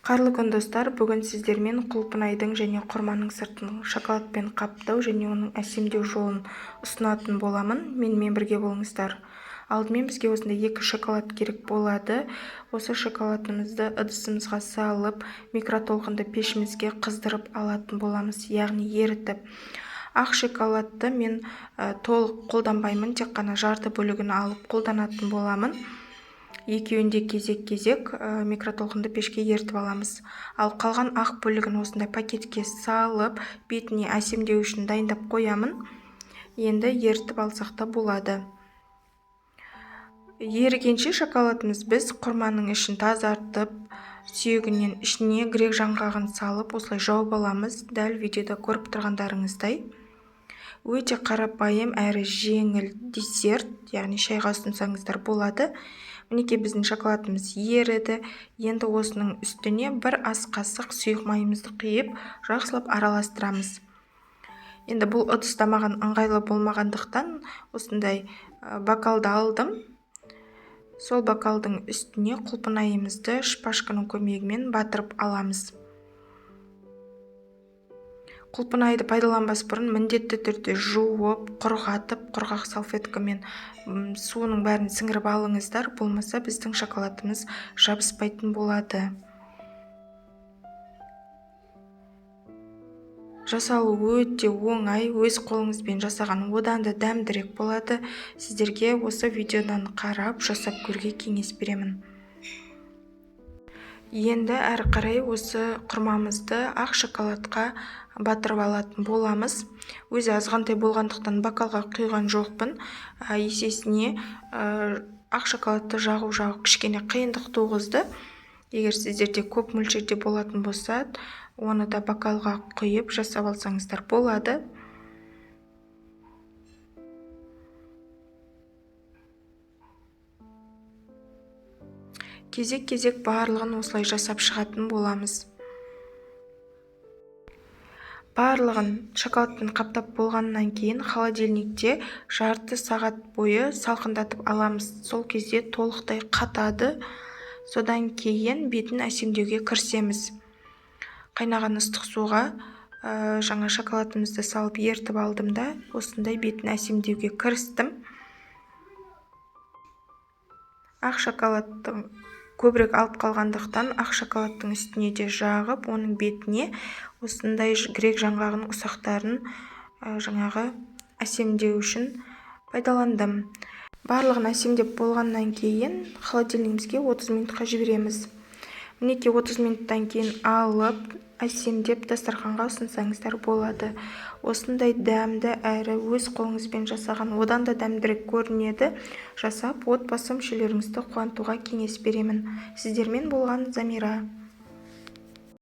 Қайырлы күн достар, бүгін сіздермен құлпынайдың және құрманың сыртын шоколадпен қаптау және оның әсемдеу жолын ұсынатын боламын. Менімен бірге болыңыздар. Алдымен бізге осындай 2 шоколад керек болады. Осы шоколадымызды ыдысымызға салып, микротолқынды пешімізге қыздырып алатын боламыз, яғни ерітіп. Ақ шоколадты мен толық қолданбаймын, тек қана жарты бөлігін алып қолданатын боламын. Екеуінде кезек-кезек микротолқынды пешке ертіп аламыз. Ал қалған ақ бөлігін осындай пакетке салып, бетіне әсемдеу үшін дайындап қоямын. Енді ертіп алсақ та болады. Ерігенше шоколадымыз біз құрманың ішін тазартып, сүйегінен ішіне грек жаңғағын салып, осылай жауып аламыз. Дәл видеода көріп тұрғандарыңыздай. Өте қарапайым әрі жеңіл десерт, яғни шайға ұсынсаңыздар болады. Мінекей біздің шоколадымыз еріді. Енді осының үстіне бір ас қасық сұйық майымызды құйып, жақсылап араластырамыз. Енді бұл ыдыста маған ыңғайлы болмағандықтан осындай бокалды алдым. Сол бокалдың үстіне құлпынайымызды шпажканың көмегімен батырып аламыз. Құлпынайды пайдаланбас бұрын міндетті түрде жуып, құрғатып, құрғақ салфеткамен суының бәрін сіңіріп алыңыздар, болмаса біздің шоколадымыз жабыспайтын болады. Жасалу өте оңай, өз қолыңызбен жасаған одан да дәмдірек болады. Сіздерге осы видеодан қарап жасап көруге кеңес беремін. Енді әрі қарай осы құрмамызды ақ шоколадқа батырып алатын боламыз. Өзі азғантай болғандықтан бокалға құйған жоқпын. Есесіне ақ шоколадты жағу кішкене қиындық туғызды. Егер сіздерде көп мөлшерде болатын болса, оны да бокалға құйып жасап алсаңыздар болады. Кезек-кезек барлығын осылай жасап шығатын боламыз. Барлығын шоколадпен қаптап болғаннан кейін холодильникте жарты сағат бойы салқындатып аламыз. Сол кезде толықтай қатады. Содан кейін бетін әсемдеуге кірісеміз. Қайнаған ыстық суға жаңа шоколадымызды салып ертіп алдым да, осындай бетін әсемдеуге кірістім. Ақ шоколадтың көбірек алып қалғандықтан ақ шоколадтың үстіне де жағып, оның бетіне осындай грек жаңғағының ұсақтарын жаңағы әсемдеу үшін пайдаландым. Барлығын әсемдеп болғаннан кейін холодильнигімізге 30 минутқа жібереміз. Мінекей 30 минуттан кейін алып, әсемдеп дастарханға ұсынсаңыздар болады. Осындай дәмді әрі өз қолыңызбен жасаған одан да дәмдірек көрінеді. Жасап, отбасы мүшелеріңізді қуантуға кеңес беремін. Сіздермен болған Замира.